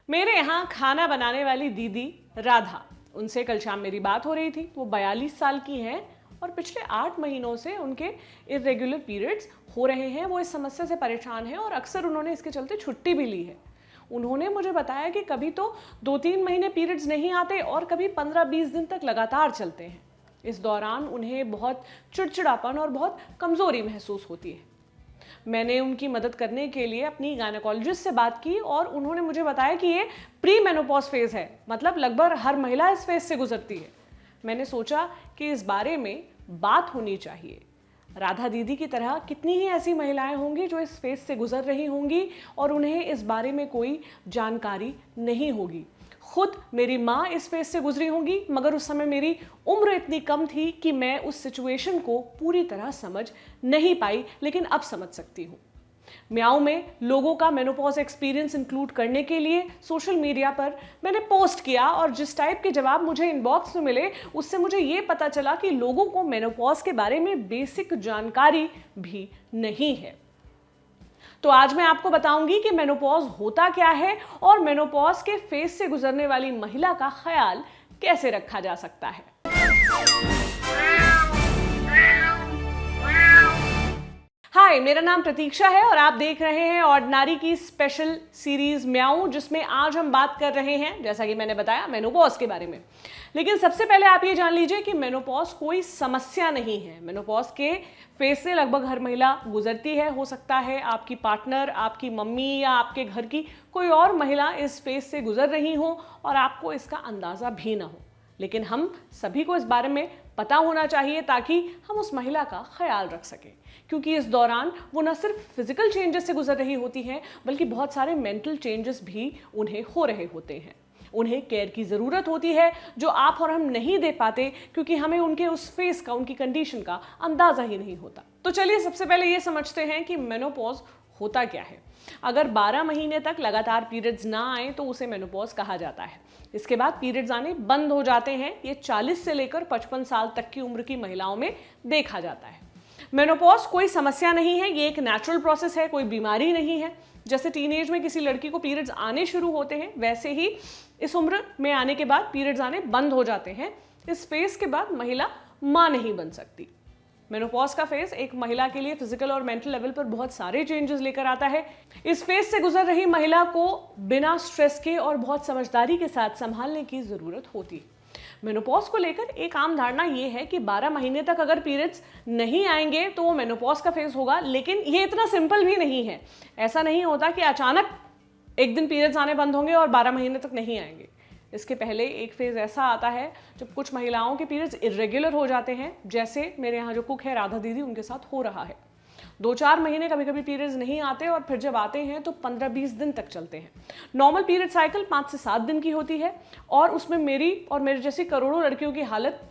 मेरे यहाँ खाना बनाने वाली दीदी राधा, उनसे कल शाम मेरी बात हो रही थी। वो 42 साल की हैं और पिछले 8 महीनों से उनके इरेगुलर पीरियड्स हो रहे हैं। वो इस समस्या से परेशान हैं और अक्सर उन्होंने इसके चलते छुट्टी भी ली है। उन्होंने मुझे बताया कि कभी तो 2-3 महीने पीरियड्स नहीं आते और कभी 15-20 दिन तक लगातार चलते हैं। इस दौरान उन्हें बहुत चिड़चिड़ापन और बहुत कमज़ोरी महसूस होती है। मैंने उनकी मदद करने के लिए अपनी गायनेकोलॉजिस्ट से बात की और उन्होंने मुझे बताया कि ये प्री मेनोपॉज फेज है, मतलब लगभग हर महिला इस फेज से गुजरती है। मैंने सोचा कि इस बारे में बात होनी चाहिए। राधा दीदी की तरह कितनी ही ऐसी महिलाएं होंगी जो इस फेज से गुजर रही होंगी और उन्हें इस बारे में कोई जानकारी नहीं होगी। खुद मेरी माँ इस फेज से गुजरी होंगी, मगर उस समय मेरी उम्र इतनी कम थी कि मैं उस सिचुएशन को पूरी तरह समझ नहीं पाई, लेकिन अब समझ सकती हूँ। म्याऊ में लोगों का मेनोपॉज एक्सपीरियंस इंक्लूड करने के लिए सोशल मीडिया पर मैंने पोस्ट किया और जिस टाइप के जवाब मुझे इनबॉक्स में मिले उससे मुझे ये पता चला कि लोगों को मेनोपॉज के बारे में बेसिक जानकारी भी नहीं है। तो आज मैं आपको बताऊंगी कि मेनोपॉज होता क्या है और मेनोपॉज के फेज से गुजरने वाली महिला का ख्याल कैसे रखा जा सकता है। हाय, मेरा नाम प्रतीक्षा है और आप देख रहे हैं ऑर्डिनरी की स्पेशल सीरीज म्याऊ, जिसमें आज हम बात कर रहे हैं, जैसा कि मैंने बताया, मेनोपॉज के बारे में। लेकिन सबसे पहले आप ये जान लीजिए कि मेनोपॉज कोई समस्या नहीं है। मेनोपॉज के फेज से लगभग हर महिला गुजरती है। हो सकता है आपकी पार्टनर, आपकी मम्मी या आपके घर की कोई और महिला इस फेज से गुजर रही हो और आपको इसका अंदाजा भी ना हो। लेकिन हम सभी को इस बारे में पता होना चाहिए ताकि हम उस महिला का ख्याल रख सकें, क्योंकि इस दौरान वो न सिर्फ फिजिकल चेंजेस से गुजर रही होती हैं, बल्कि बहुत सारे मेंटल चेंजेस भी उन्हें हो रहे होते हैं। उन्हें केयर की ज़रूरत होती है जो आप और हम नहीं दे पाते, क्योंकि हमें उनके उस फेस का, उनकी कंडीशन का अंदाज़ा ही नहीं होता। तो चलिए सबसे पहले ये समझते हैं कि मेनोपॉज होता क्या है। अगर 12 महीने तक लगातार पीरियड्स ना आए तो उसे मेनोपॉज कहा जाता है। इसके बाद पीरियड्स आने बंद हो जाते हैं। ये 40 से लेकर 55 साल तक की उम्र की महिलाओं में देखा जाता है। मेनोपॉज कोई समस्या नहीं है, ये एक नेचुरल प्रोसेस है, कोई बीमारी नहीं है। जैसे टीनेज में किसी लड़की को पीरियड्स आने शुरू होते हैं, वैसे ही इस उम्र में आने के बाद पीरियड्स आने बंद हो जाते हैं। इस फेज के बाद महिला मां नहीं बन सकती। मेनोपॉज का फेज एक महिला के लिए फिजिकल और मेंटल लेवल पर बहुत सारे चेंजेस लेकर आता है। इस फेज से गुजर रही महिला को बिना स्ट्रेस के और बहुत समझदारी के साथ संभालने की जरूरत होती है। मेनोपॉज को लेकर एक आम धारणा यह है कि 12 महीने तक अगर पीरियड्स नहीं आएंगे तो वो मेनोपॉज का फेज होगा, लेकिन ये इतना सिंपल भी नहीं है। ऐसा नहीं होता कि अचानक एक दिन पीरियड्स आने बंद होंगे और 12 महीने तक नहीं आएंगे। इसके पहले एक फेज ऐसा आता है जब कुछ महिलाओं के पीरियड्स इरेगुलर हो जाते हैं, जैसे मेरे यहाँ जो कुक है राधा दीदी, उनके साथ हो रहा है। 2-4 महीने कभी कभी पीरियड्स नहीं आते और फिर जब आते हैं तो 15-20 दिन तक चलते हैं। नॉर्मल पीरियड साइकिल 5 से 7 दिन की होती है और उसमें मेरी और मेरे जैसी करोड़ों लड़कियों की हालत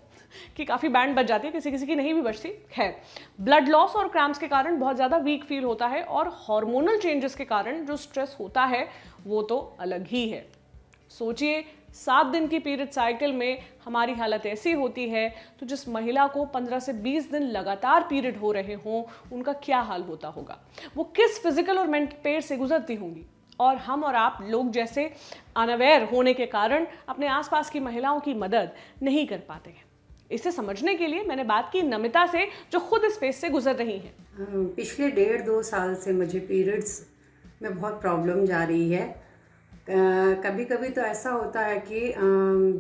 की काफ़ी बैंड बच जाती है, किसी किसी की नहीं भी बचती। खैर, ब्लड लॉस और क्रैम्प्स के कारण बहुत ज़्यादा वीक फील होता है और हार्मोनल चेंजेस के कारण जो स्ट्रेस होता है वो तो अलग ही है। सोचिए, 7 दिन की पीरियड साइकिल में हमारी हालत ऐसी होती है, तो जिस महिला को 15 से 20 दिन लगातार पीरियड हो रहे हों, उनका क्या हाल होता होगा, वो किस फिजिकल और मेंटल पेन से गुजरती होंगी। और हम और आप लोग जैसे अनअवेयर होने के कारण अपने आसपास की महिलाओं की मदद नहीं कर पाते हैं। इसे समझने के लिए मैंने बात की नमिता से, जो खुद इस फेज से गुजर रही हैं। पिछले 1.5-2 साल से मुझे पीरियड्स में बहुत प्रॉब्लम जा रही है। कभी कभी तो ऐसा होता है कि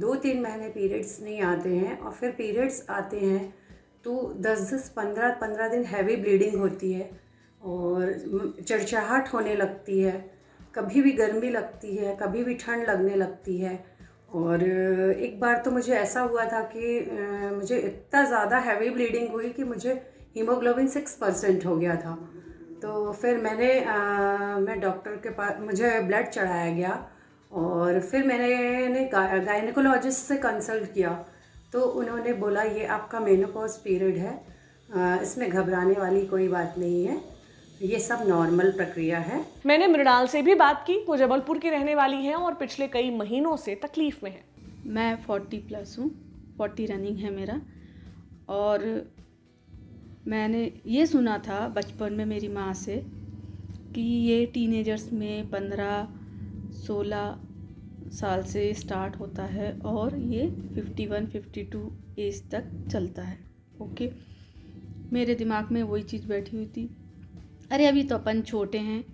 2-3 महीने पीरियड्स नहीं आते हैं और फिर पीरियड्स आते हैं तो 10-10, 15-15 दिन हैवी ब्लीडिंग होती है और चिड़चिड़ाहट होने लगती है। कभी भी गर्मी लगती है, कभी भी ठंड लगने लगती है। और एक बार तो मुझे ऐसा हुआ था कि मुझे इतना ज़्यादा हैवी ब्लीडिंग हुई कि मुझे हीमोग्लोबिन 6% हो गया था। तो फिर मैं डॉक्टर के पास, मुझे ब्लड चढ़ाया गया और फिर मैंने गायनेकोलॉजिस्ट से कंसल्ट किया। तो उन्होंने बोला ये आपका मेनोपॉज पीरियड है, इसमें घबराने वाली कोई बात नहीं है, ये सब नॉर्मल प्रक्रिया है। मैंने मृणाल से भी बात की। वो जबलपुर की रहने वाली हैं और पिछले कई महीनों से तकलीफ में है। मैं 40+ हूँ, 40 रनिंग है मेरा। और मैंने ये सुना था बचपन में मेरी माँ से कि ये टीनेजर्स में 15, 16 साल से स्टार्ट होता है और ये 51-52 एज तक चलता है। ओके, मेरे दिमाग में वही चीज़ बैठी हुई थी, अरे अभी तो अपन छोटे हैं,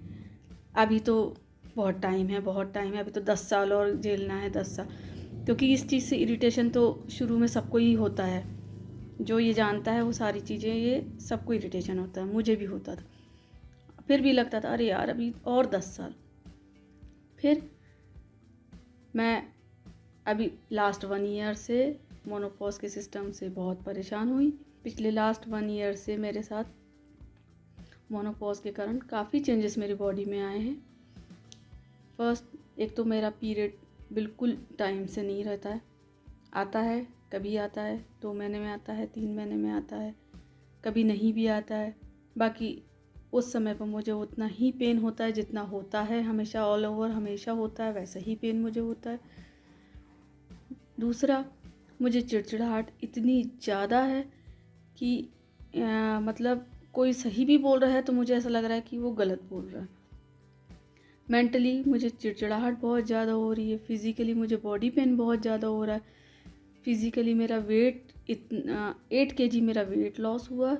अभी तो बहुत टाइम है, बहुत टाइम है, अभी तो 10 साल और झेलना है, 10 साल। क्योंकि इस चीज़ से इरिटेशन तो शुरू में सबको ही होता है, जो ये जानता है वो सारी चीज़ें, ये सबको इरिटेशन होता है, मुझे भी होता था। फिर भी लगता था अरे यार अभी और 10 साल। फिर मैं अभी लास्ट 1 ईयर से मोनोपॉज के सिस्टम से बहुत परेशान हुई। पिछले लास्ट 1 ईयर से मेरे साथ मोनोपॉज के कारण काफ़ी चेंजेस मेरी बॉडी में आए हैं। फर्स्ट, एक तो मेरा पीरियड बिल्कुल टाइम से नहीं रहता है, आता है कभी आता है, 2 महीने में आता है, 3 महीने में आता है, कभी नहीं भी आता है। बाकी उस समय पर मुझे उतना ही पेन होता है जितना होता है हमेशा, ऑल ओवर हमेशा होता है वैसा ही पेन मुझे होता है। दूसरा, मुझे चिड़चिड़ाहट इतनी ज़्यादा है कि मतलब कोई सही भी बोल रहा है तो मुझे ऐसा लग रहा है कि वो गलत बोल रहा है। मेंटली मुझे चिड़चिड़ाहट बहुत ज़्यादा हो रही है, फिज़िकली मुझे बॉडी पेन बहुत ज़्यादा हो रहा है। फिज़िकली मेरा वेट 8 kg मेरा वेट लॉस हुआ।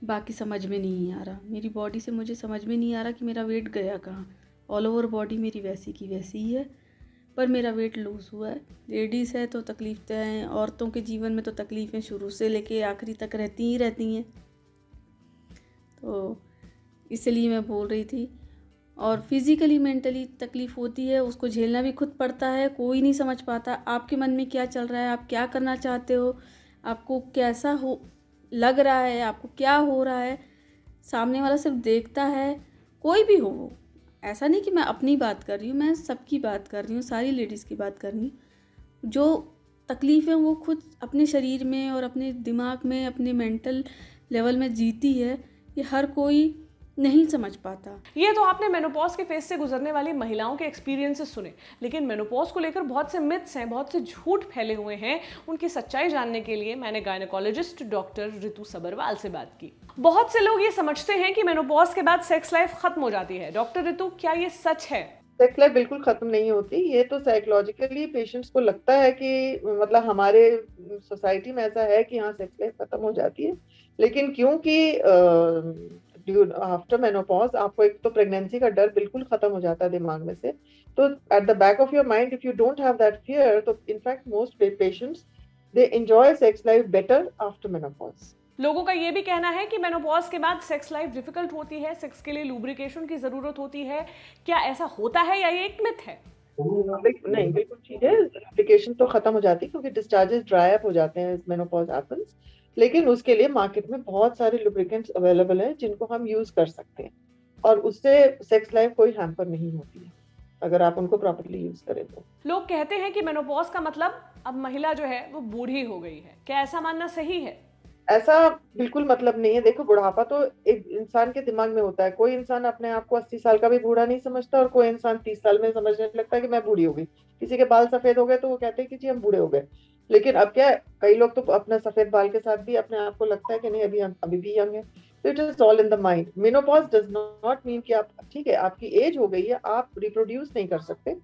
बाकी समझ में नहीं आ रहा, मेरी बॉडी से मुझे समझ में नहीं आ रहा कि मेरा वेट गया कहाँ। ऑल ओवर बॉडी मेरी वैसी की वैसी ही है, पर मेरा वेट लूज़ हुआ है। लेडीज़ है तो तकलीफ तो हैं, औरतों के जीवन में तो तकलीफ़ें शुरू से लेके आखिरी तक रहती ही रहती हैं, तो इसलिए मैं बोल रही थी। और फिज़िकली मेंटली तकलीफ़ होती है, उसको झेलना भी खुद पड़ता है। कोई नहीं समझ पाता आपके मन में क्या चल रहा है, आप क्या करना चाहते हो, आपको कैसा हो लग रहा है, आपको क्या हो रहा है। सामने वाला सिर्फ देखता है, कोई भी हो वो, ऐसा नहीं कि मैं अपनी बात कर रही हूँ, मैं सबकी बात कर रही हूँ, सारी लेडीज़ की बात कर रही हूँ। जो तकलीफ़ें वो खुद अपने शरीर में और अपने दिमाग में, अपने मेंटल लेवल में जीती है, ये हर कोई नहीं समझ पाता। ये तो आपने मेनोपॉज के फेज से गुजरने वाली महिलाओं के एक्सपीरियंसेस सुने, लेकिन मेनोपॉज को लेकर बहुत से मिथ्स हैं, बहुत से झूठ फैले हुए हैं। उनकी सच्चाई जानने के लिए मैंने गायनेकोलॉजिस्ट डॉक्टर ऋतु सबरवाल से बात की। बहुत से लोग ये समझते हैं कि मेनोपॉज के बाद सेक्स लाइफ खत्म हो जाती है। डॉक्टर ऋतु, क्या ये सच है? सेक्स लाइफ बिल्कुल खत्म नहीं होती। ये तो साइकोलॉजिकली पेशेंट्स को लगता है कि मतलब हमारे सोसाइटी में ऐसा है कि हाँ सेक्स लाइफ खत्म हो जाती है, लेकिन क्योंकि आफ्टर मेनोपॉज आपको एक तो प्रेगनेंसी का डर बिल्कुल खत्म हो जाता है दिमाग में से, तो at the back of your mind if you don't have that fear, तो in fact most patients they enjoy sex life better after menopause. लोगों का ये भी कहना है कि मेनोपॉज के बाद सेक्स लाइफ डिफिकल्ट होती है, सेक्स के लिए लुब्रिकेशन की जरूरत होती है। क्या ऐसा होता है या ये एक मिथ है? नहीं, बिल्कुल ठीक है। एप्लीकेशन तो खत्म हो जाती है क्योंकि डिस्चार्जेस ड्राई अप हो जाते हैं मेनोपॉज हैपेंस, लेकिन उसके लिए मार्केट में बहुत सारे लुब्रिकेंट्स अवेलेबल हैं जिनको हम यूज कर सकते हैं, और उससे सेक्स लाइफ कोई हैम्पर नहीं होती है अगर आप उनको प्रॉपर्ली यूज करें तो। लोग कहते हैं कि मेनोपॉज का मतलब अब महिला जो है वो बूढ़ी हो गई है। क्या ऐसा मानना सही है? ऐसा बिल्कुल मतलब नहीं है। देखो, बुढ़ापा तो एक इंसान के दिमाग में होता है। कोई इंसान अपने आप को 80 साल का भी बूढ़ा नहीं समझता, और कोई इंसान 30 साल में समझने लगता है कि मैं बूढ़ी हो गई। किसी के बाल सफेद हो गए तो वो कहते हैं कि जी हम बूढ़े हो गए। लेकिन अब क्या है, कई लोग तो अपने सफेद बाल के साथ भी अपने आप को लगता है कि नहीं अभी भी यंग है। तो it is all in the mind. Menopause does not mean कि आप ठीक है, आपकी एज हो गई है, आप रिप्रोड्यूस नहीं कर सकते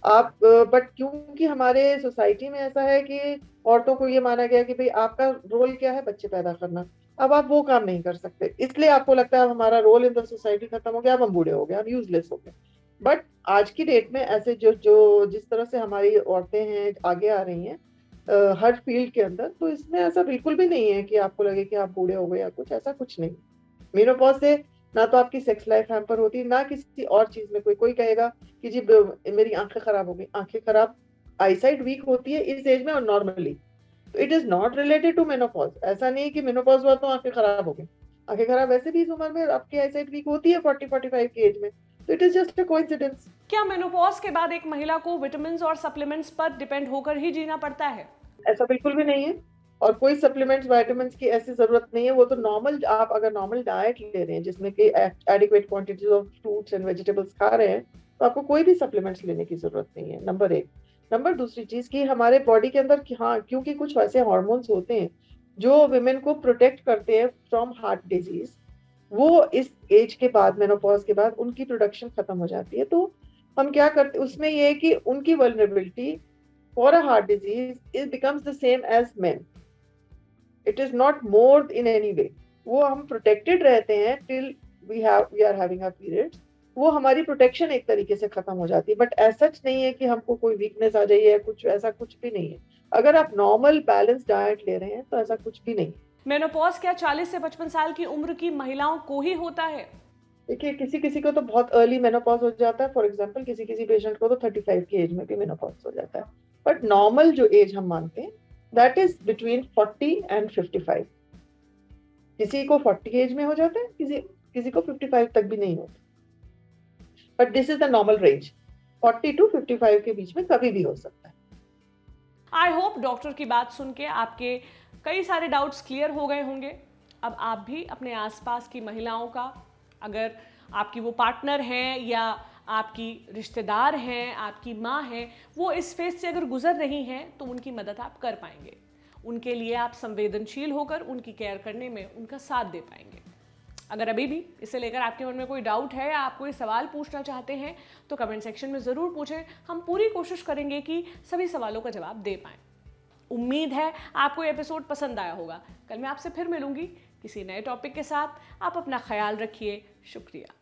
आप, बट क्योंकि हमारे सोसाइटी में ऐसा है कि औरतों को ये माना गया कि भाई आपका रोल क्या है, बच्चे पैदा करना, अब आप वो काम नहीं कर सकते, इसलिए आपको लगता है अब हमारा रोल इन द सोसाइटी खत्म हो गया, अब हम बूढ़े हो गए, हम यूजलेस हो गए। बट आज की डेट में ऐसे जो जो जिस तरह से हमारी औरतें हैं आगे आ रही हैं हर फील्ड के अंदर, तो इसमें ऐसा बिल्कुल भी नहीं है कि आपको लगे कि आप बूढ़े हो गए या कुछ, ऐसा कुछ नहीं। मेनोपॉज से ना तो आपकी सेक्स लाइफ हैम्पर होती है, ना किसी और चीज में। कोई कहेगा कि जी मेरी आंखें खराब हो गई, आंखें खराब, आईसाइट वीक होती है इस एज में और नॉर्मली, तो it is not related to menopause. ऐसा नहीं है कि मेनोपॉज हुआ तो आंखें खराब हो गई। आंखें खराब वैसे भी इस उम्र में आपकी आईसाइट वीक होती है 40-45 की एज में, तो it is just a coincidence. क्या मेनोपॉज के बाद एक महिला को विटामिन्स और सप्लीमेंट्स पर डिपेंड होकर ही जीना पड़ता है? ऐसा बिल्कुल भी नहीं है, और कोई सप्लीमेंट्स विटामिन्स की ऐसी जरूरत नहीं है। वो तो नॉर्मल, आप अगर नॉर्मल डाइट ले रहे हैं जिसमें कि adequate quantities of fruits and vegetables खा रहे हैं, तो आपको कोई भी सप्लीमेंट्स लेने की जरूरत नहीं है, नंबर 1। नंबर दूसरी चीज कि हमारे बॉडी के अंदर हाँ, क्योंकि कुछ ऐसे हार्मोन्स होते हैं जो विमेन को प्रोटेक्ट करते हैं फ्रॉम हार्ट डिजीज, वो इस एज के बाद, मेनोपॉज के बाद उनकी प्रोडक्शन खत्म हो जाती है। तो हम क्या करते उसमें ये है कि उनकी vulnerability for a heart disease it becomes the same as men, it is not more in any way. वो हम प्रोटेक्टेड रहते हैं till we are having a period, वो हमारी प्रोटेक्शन एक तरीके से खत्म हो जाती है। बट ऐसा सच नहीं है कि हमको कोई वीकनेस आ जाइए, कुछ ऐसा कुछ भी नहीं है। अगर आप नॉर्मल बैलेंस डाइट ले रहे हैं तो ऐसा कुछ भी नहीं। मेनोपॉज क्या 40 से 55 साल की उम्र की महिलाओं को ही होता है? देखिए किसी किसी को तो बहुत अर्ली मेनोपॉज हो जाता है, फॉर एग्जांपल किसी किसी पेशेंट को तो 35 की एज में भी मेनोपॉज हो जाता है। बट नॉर्मल जो एज हम मानते हैं दैट इज बिटवीन 40 एंड 55। किसी को 40 एज में हो जाता है, किसी किसी को 55 तक भी नहीं होता, but this is the normal range. 40 to 55 के बीच में कभी भी हो सकता है। आई होप डॉक्टर की बात सुन के आपके कई सारे डाउट्स क्लियर हो गए होंगे। अब आप भी अपने आसपास की महिलाओं का, अगर आपकी वो पार्टनर हैं या आपकी रिश्तेदार हैं, आपकी माँ हैं, वो इस फेज से अगर गुजर रही हैं तो उनकी मदद आप कर पाएंगे। उनके लिए आप संवेदनशील होकर उनकी केयर करने में उनका साथ दे पाएंगे। अगर अभी भी इसे लेकर आपके मन में कोई डाउट है या आप कोई सवाल पूछना चाहते हैं तो कमेंट सेक्शन में ज़रूर पूछें। हम पूरी कोशिश करेंगे कि सभी सवालों का जवाब दे पाएं। उम्मीद है आपको ये एपिसोड पसंद आया होगा। कल मैं आपसे फिर मिलूंगी किसी नए टॉपिक के साथ। आप अपना ख्याल रखिए। शुक्रिया।